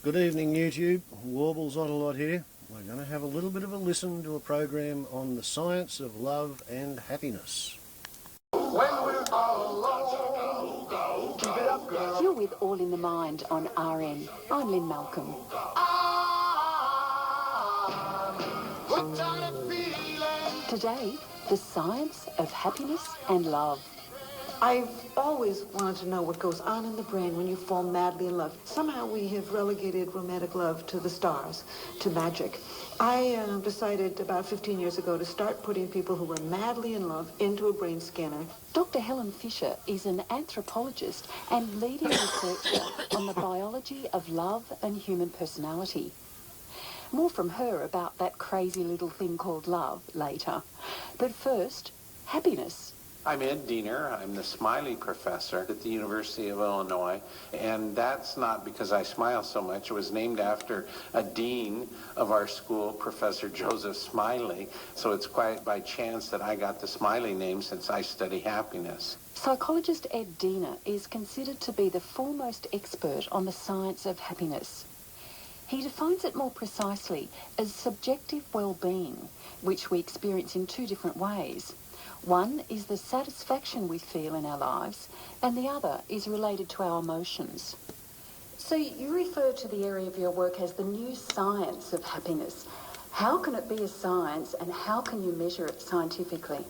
Good evening, YouTube. Warbles Autolot here. We're going to have a little bit of a listen to a program on the science of love and happiness. When we're all alone, keep it up, girl. You're with All in the Mind on RN. I'm Lynn Malcolm. Today, the science of happiness and love. I've always wanted to know what goes on in the brain when you fall madly in love. Somehow we have relegated romantic love to the stars, to magic. I decided about 15 years ago to start putting people who were madly in love into a brain scanner. Dr. Helen Fisher is an anthropologist and leading researcher on the biology of love and human personality. More from her about that crazy little thing called love later. But first, happiness. I'm Ed Diener. I'm the Smiley Professor at the University of Illinois, and that's not because I smile so much. It was named after a dean of our school, Professor Joseph Smiley, so it's quite by chance that I got the Smiley name since I study happiness. Psychologist Ed Diener is considered to be the foremost expert on the science of happiness. He defines it more precisely as subjective well-being, which we experience in two different ways. One is the satisfaction we feel in our lives, and the other is related to our emotions. So you refer to the area of your work as the new science of happiness. How can it be a science, and how can you measure it scientifically?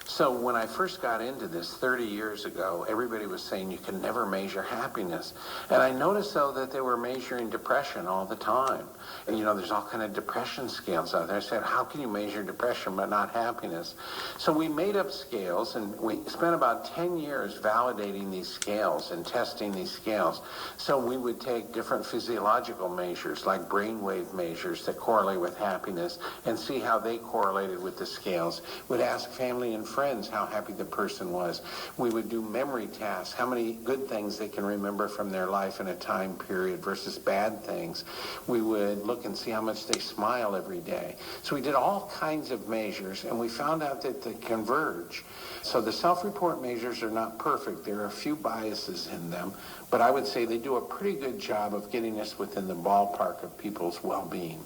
So when I first got into this 30 years ago, everybody was saying you can never measure happiness. And I noticed, though, that they were measuring depression all the time. And, there's all kind of depression scales out there. I said, how can you measure depression but not happiness? So we made up scales, and we spent about 10 years validating these scales and testing these scales. So we would take different physiological measures, like brainwave measures that correlate with happiness, and see how they correlated with the scales. We'd ask family and friends how happy the person was. We would do memory tasks, how many good things they can remember from their life in a time period versus bad things. We would look and see how much they smile every day. So we did all kinds of measures, and we found out that they converge. So the self-report measures are not perfect. There are a few biases in them, but I would say they do a pretty good job of getting us within the ballpark of people's well-being.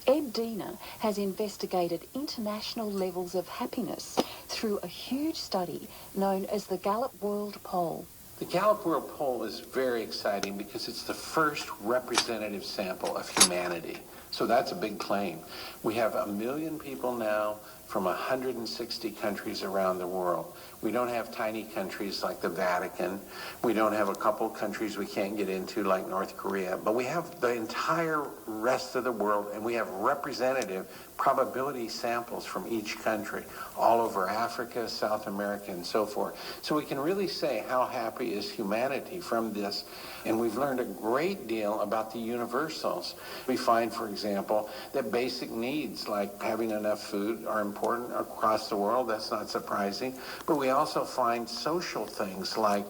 Ed Diener has investigated international levels of happiness through a huge study known as the Gallup World Poll. The Gallup World Poll is very exciting because it's the first representative sample of humanity. So that's a big claim. We have 1 million people now from 160 countries around the world. We don't have tiny countries like the Vatican. We don't have a couple countries we can't get into like North Korea. But we have the entire rest of the world, and we have representative probability samples from each country, all over Africa, South America, and so forth. So we can really say how happy is humanity from this. And we've learned a great deal about the universals. We find, for example, that basic needs like having enough food are important across the world. That's not surprising. But we also find social things like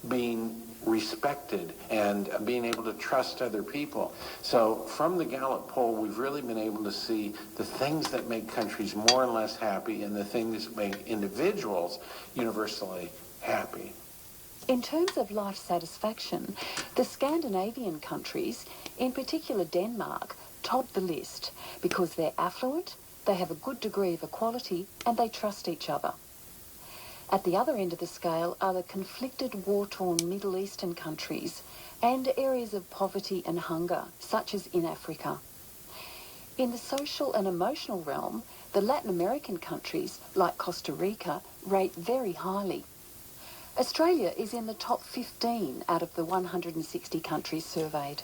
being respected and being able to trust other people. So from the Gallup poll, we've really been able to see the things that make countries more and less happy and the things that make individuals universally happy. In terms of life satisfaction, the Scandinavian countries, in particular Denmark, top the list because they're affluent, they have a good degree of equality, and they trust each other. At the other end of the scale are the conflicted, war-torn Middle Eastern countries and areas of poverty and hunger, such as in Africa. In the social and emotional realm, the Latin American countries, like Costa Rica, rate very highly. Australia is in the top 15 out of the 160 countries surveyed.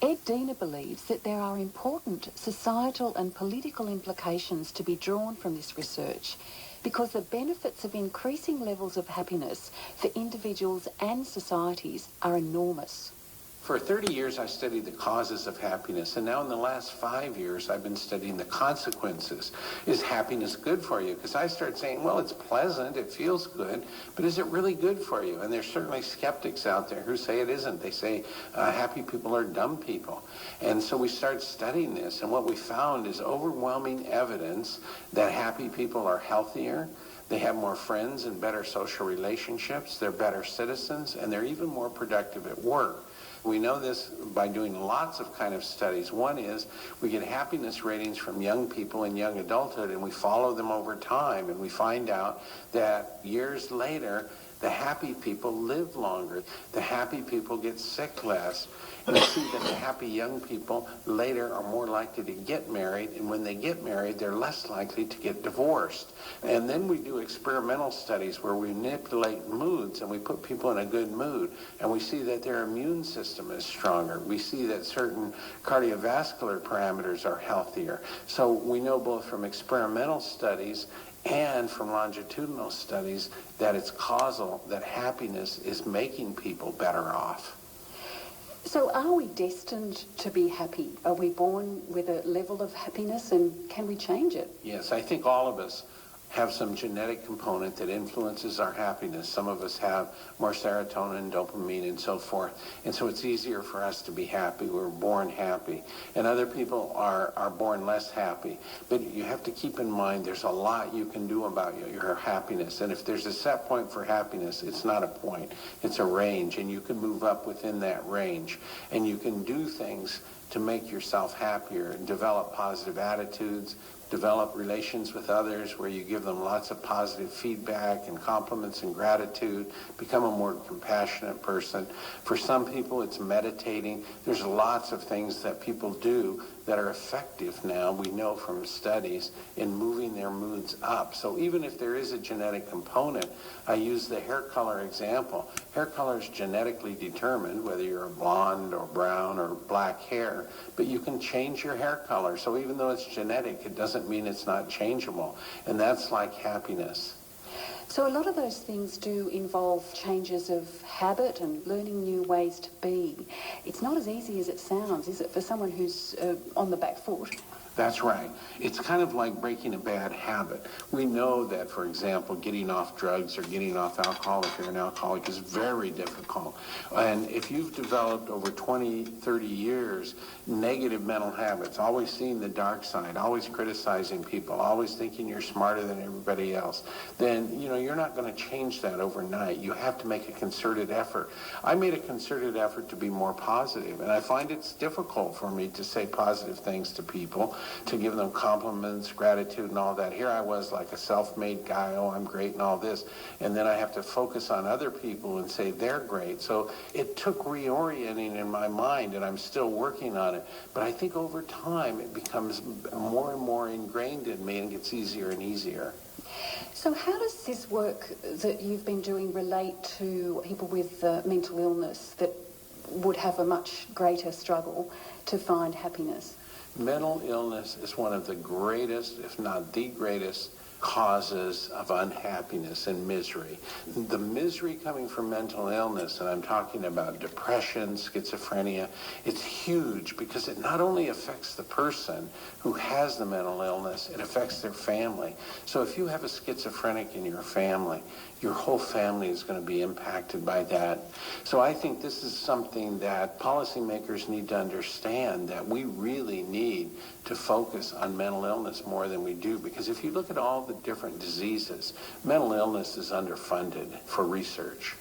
Ed Diener believes that there are important societal and political implications to be drawn from this research because the benefits of increasing levels of happiness for individuals and societies are enormous. For 30 years, I studied the causes of happiness, and now in the last 5 years, I've been studying the consequences. Is happiness good for you? Because I started saying, well, it's pleasant, it feels good, but is it really good for you? And there's certainly skeptics out there who say it isn't. They say happy people are dumb people. And so we started studying this, and what we found is overwhelming evidence that happy people are healthier, they have more friends and better social relationships, they're better citizens, and they're even more productive at work. We know this by doing lots of kind of studies. One is we get happiness ratings from young people in young adulthood, and we follow them over time, and we find out that years later, the happy people live longer. The happy people get sick less. And we see that the happy young people later are more likely to get married, and when they get married, they're less likely to get divorced. And then we do experimental studies where we manipulate moods, and we put people in a good mood, and we see that their immune system is stronger. We see that certain cardiovascular parameters are healthier. So we know both from experimental studies and from longitudinal studies that it's causal, that happiness is making people better off. So are we destined to be happy? Are we born with a level of happiness, and can we change it? Yes, I think all of us have some genetic component that influences our happiness. Some of us have more serotonin, dopamine, and so forth. And so it's easier for us to be happy. We're born happy. And other people are born less happy. But you have to keep in mind there's a lot you can do about your happiness. And if there's a set point for happiness, it's not a point. It's a range. And you can move up within that range. And you can do things to make yourself happier and develop positive attitudes, develop relations with others where you give them lots of positive feedback and compliments and gratitude, become a more compassionate person. For some people, it's meditating. There's lots of things that people do that are effective now, we know from studies, in moving their moods up. So even if there is a genetic component, I use the hair color example. Hair color is genetically determined, whether you're a blonde or brown or black hair, but you can change your hair color. So even though it's genetic, it doesn't mean it's not changeable. And that's like happiness. So a lot of those things do involve changes of habit and learning new ways to be. It's not as easy as it sounds, is it, for someone who's on the back foot? That's right. It's kind of like breaking a bad habit. We know that, for example, getting off drugs or getting off alcohol, if you're an alcoholic, is very difficult. And if you've developed over 20, 30 years negative mental habits, always seeing the dark side, always criticizing people, always thinking you're smarter than everybody else, then, you're not going to change that overnight. You have to make a concerted effort. I made a concerted effort to be more positive, and I find it's difficult for me to say positive things to people, to give them compliments, gratitude, and all that. Here I was like a self-made guy, oh, I'm great and all this. And then I have to focus on other people and say they're great. So it took reorienting in my mind, and I'm still working on it. But I think over time it becomes more and more ingrained in me and gets easier and easier. So how does this work that you've been doing relate to people with mental illness that would have a much greater struggle to find happiness? Mental illness is one of the greatest, if not the greatest, causes of unhappiness and misery. The misery coming from mental illness, and I'm talking about depression, schizophrenia, it's huge because it not only affects the person who has the mental illness, it affects their family. So if you have a schizophrenic in your family, your whole family is going to be impacted by that. So I think this is something that policymakers need to understand, that we really need to focus on mental illness more than we do. Because if you look at all the different diseases, mental illness is underfunded for research.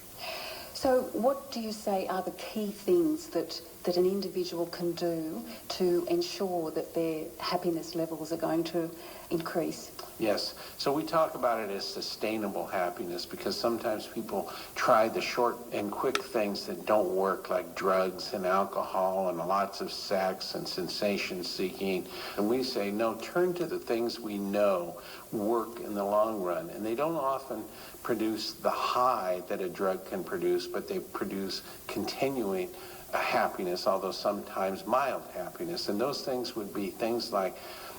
So what do you say are the key things that an individual can do to ensure that their happiness levels are going to increase? Yes. So we talk about it as sustainable happiness because sometimes people try the short and quick things that don't work, like drugs and alcohol and lots of sex and sensation seeking. And we say, no, turn to the things we know work in the long run. And they don't often produce the high that a drug can produce, but they produce continuing happiness, although sometimes mild happiness. And those things would be things like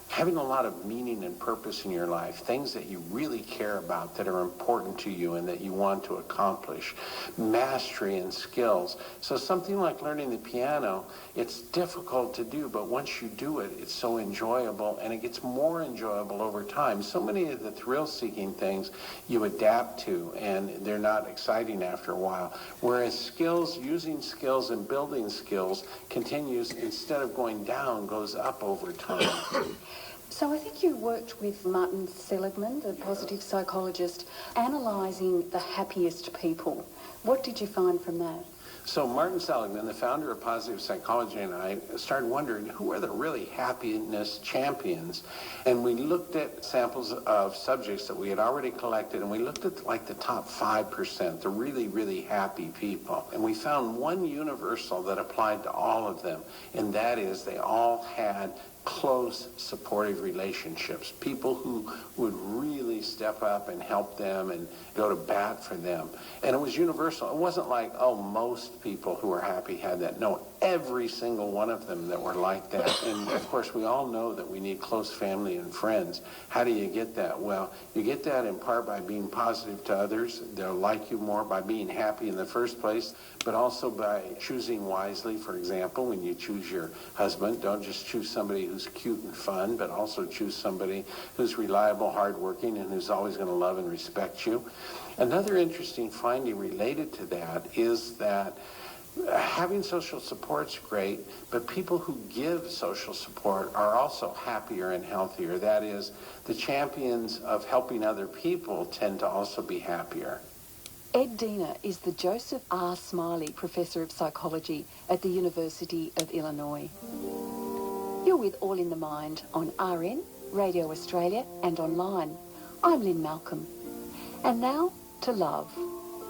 having a lot of meaning and purpose in your life, things that you really care about, that are important to you and that you want to accomplish, mastery and skills. So something like learning the piano, it's difficult to do, but once you do it, it's so enjoyable, and it gets more enjoyable over time. So many of the thrill-seeking things you adapt to, and they're not exciting after a while, whereas skills, using skills and building skills continues, instead of going down, goes up over time. So I think you worked with Martin Seligman, the positive psychologist, analysing the happiest people. What did you find from that? So Martin Seligman, the founder of positive psychology, and I started wondering who are the really happiness champions. And we looked at samples of subjects that we had already collected, and we looked at like the top 5%, the really, really happy people. And we found one universal that applied to all of them, and that is they all had close, supportive relationships, people who would really step up and help them and go to bat for them. And it was universal. It wasn't like, oh, most people who are happy had that. No, every single one of them that were like that. And of course, we all know that we need close family and friends. How do you get that? Well, you get that in part by being positive to others. They'll like you more by being happy in the first place, but also by choosing wisely. For example, when you choose your husband, don't just choose somebody who's cute and fun, but also choose somebody who's reliable, hardworking, and who's always going to love and respect you. Another interesting finding related to that is that having social support's great, but people who give social support are also happier and healthier. That is, the champions of helping other people tend to also be happier. Ed Diener is the Joseph R. Smiley Professor of Psychology at the University of Illinois. You're with All in the Mind on RN, Radio Australia and online. I'm Lynn Malcolm. And now to love.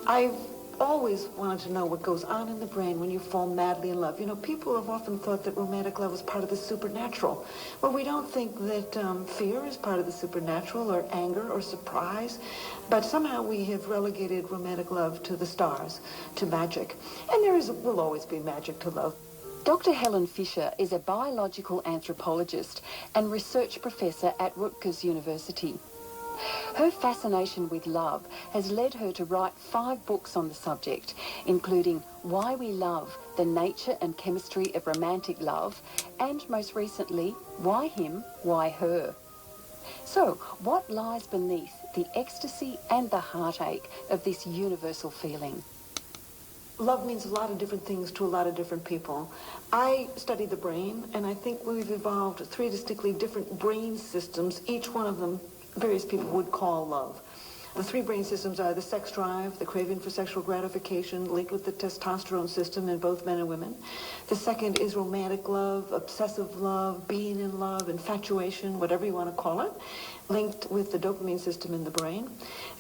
I've always wanted to know what goes on in the brain when you fall madly in love. You know, people have often thought that romantic love was part of the supernatural. Well, we don't think that fear is part of the supernatural, or anger, or surprise. But somehow we have relegated romantic love to the stars, to magic. And will always be magic to love. Dr. Helen Fisher is a biological anthropologist and research professor at Rutgers University. Her fascination with love has led her to write 5 books on the subject, including Why We Love, The Nature and Chemistry of Romantic Love, and most recently, Why Him, Why Her. So, what lies beneath the ecstasy and the heartache of this universal feeling? Love means a lot of different things to a lot of different people. I study the brain, and I think we've evolved 3 distinctly different brain systems, each one of them various people would call love. The 3 brain systems are the sex drive, the craving for sexual gratification, linked with the testosterone system in both men and women. The second is romantic love, obsessive love, being in love, infatuation, whatever you want to call it, linked with the dopamine system in the brain.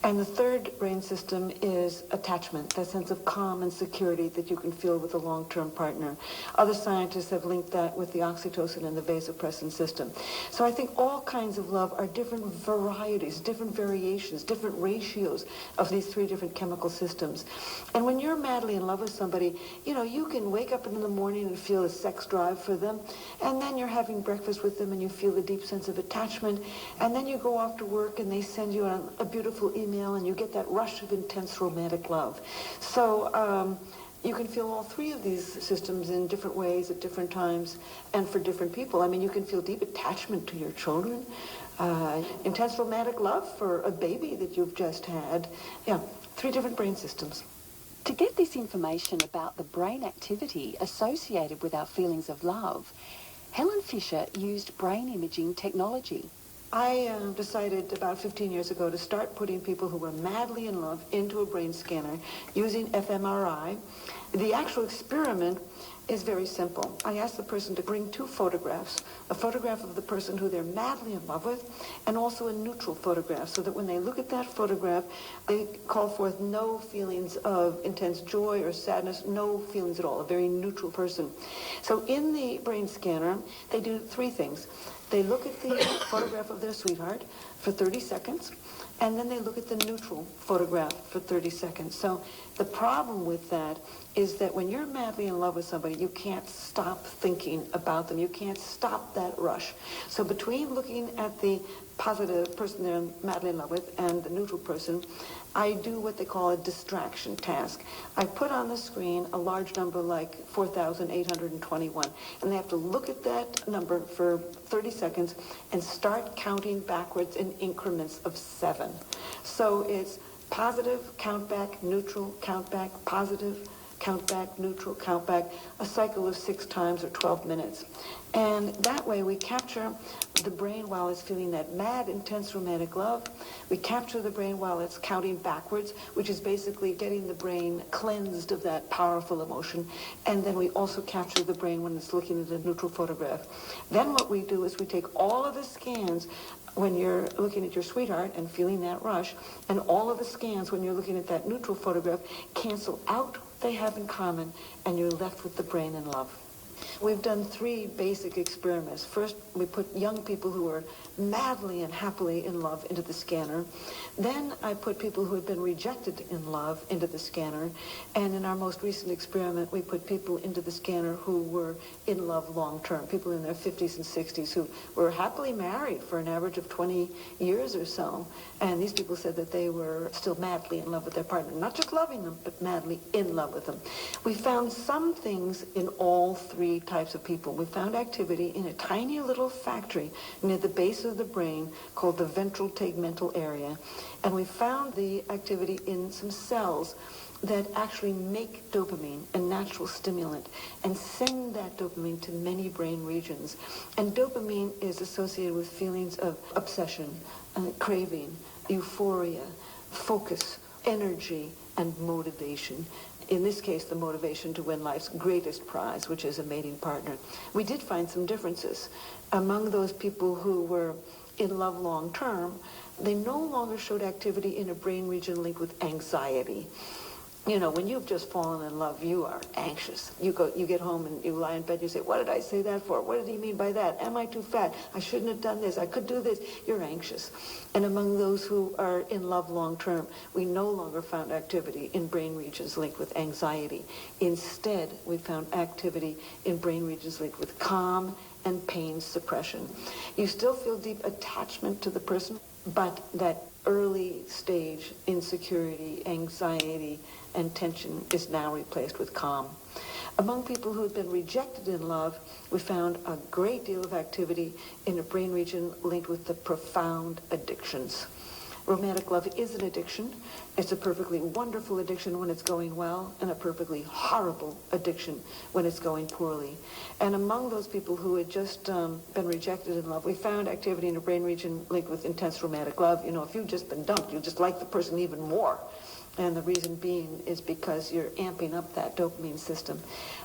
And the third brain system is attachment, that sense of calm and security that you can feel with a long-term partner. Other scientists have linked that with the oxytocin and the vasopressin system. So I think all kinds of love are different varieties, different variations, different ratios of these 3 different chemical systems. And when you're madly in love with somebody, you know, you can wake up in the morning and feel a sex drive for them, and then you're having breakfast with them and you feel a deep sense of attachment, and then you go off to work and they send you a beautiful email and you get that rush of intense romantic love. So you can feel all 3 of these systems in different ways at different times and for different people. I mean, you can feel deep attachment to your children, intense romantic love for a baby that you've just had. Yeah, 3 different brain systems. To get this information about the brain activity associated with our feelings of love, Helen Fisher used brain imaging technology. I decided about 15 years ago to start putting people who were madly in love into a brain scanner using fMRI. The actual experiment is very simple. I asked the person to bring 2 photographs, a photograph of the person who they're madly in love with, and also a neutral photograph, so that when they look at that photograph, they call forth no feelings of intense joy or sadness, no feelings at all, a very neutral person. So in the brain scanner, they do 3 things. They look at the photograph of their sweetheart for 30 seconds, and then they look at the neutral photograph for 30 seconds. So the problem with that is that when you're madly in love with somebody, you can't stop thinking about them. You can't stop that rush. So between looking at the positive person they're madly in love with and the neutral person, I do what they call a distraction task. I put on the screen a large number like 4,821, and they have to look at that number for 30 seconds and start counting backwards in increments of 7. So it's positive, count back, neutral, count back, positive, count back, neutral, count back, a cycle of 6 times or 12 minutes. And that way we capture the brain while it's feeling that mad, intense romantic love. We capture the brain while it's counting backwards, which is basically getting the brain cleansed of that powerful emotion. And then we also capture the brain when it's looking at a neutral photograph. Then what we do is we take all of the scans when you're looking at your sweetheart and feeling that rush, and all of the scans when you're looking at that neutral photograph cancel out what they have in common, and you're left with the brain in love. We've done 3 basic experiments. First, we put young people who are madly and happily in love into the scanner. Then I put people who had been rejected in love into the scanner. And in our most recent experiment, we put people into the scanner who were in love long-term, people in their 50s and 60s who were happily married for an average of 20 years or so. And these people said that they were still madly in love with their partner, not just loving them, but madly in love with them. We found some things in all 3 types of people. We found activity in a tiny little factory near the base of the brain called the ventral tegmental area. And we found the activity in some cells that actually make dopamine, a natural stimulant, and send that dopamine to many brain regions. And dopamine is associated with feelings of obsession, craving, euphoria, focus, energy, and motivation. In this case, the motivation to win life's greatest prize, which is a mating partner. We did find some differences. Among those people who were in love long term, they no longer showed activity in a brain region linked with anxiety. You know, when you've just fallen in love, you are anxious. You get home and you lie in bed, you say, what did I say that for? What did he mean by that? Am I too fat? I shouldn't have done this. I could do this. You're anxious. And among those who are in love long term, we no longer found activity in brain regions linked with anxiety. Instead, we found activity in brain regions linked with calm and pain suppression. You still feel deep attachment to the person, but that early stage insecurity, anxiety, and tension is now replaced with calm. Among people who have been rejected in love, we found a great deal of activity in a brain region linked with the profound addictions. Romantic love is an addiction. It's a perfectly wonderful addiction when it's going well, and a perfectly horrible addiction when it's going poorly. And among those people who had just been rejected in love, we found activity in a brain region linked with intense romantic love. You know, if you've just been dumped, you just like the person even more. And the reason being is because you're amping up that dopamine system.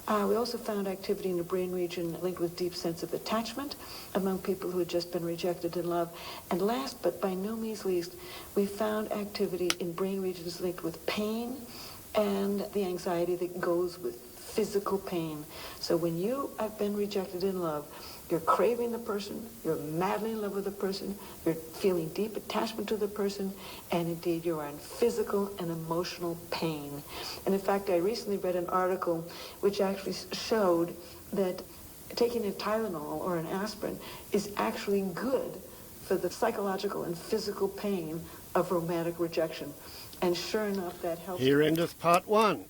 We also found activity in the brain region linked with deep sense of attachment among people who had just been rejected in love. And last, but by no means least, we found activity in brain regions linked with pain and the anxiety that goes with physical pain. So when you have been rejected in love, you're craving the person, you're madly in love with the person, you're feeling deep attachment to the person, and indeed you are in physical and emotional pain. And in fact, I recently read an article which actually showed that taking a Tylenol or an aspirin is actually good for the psychological and physical pain of romantic rejection. And sure enough, that helps. Here endeth part 1.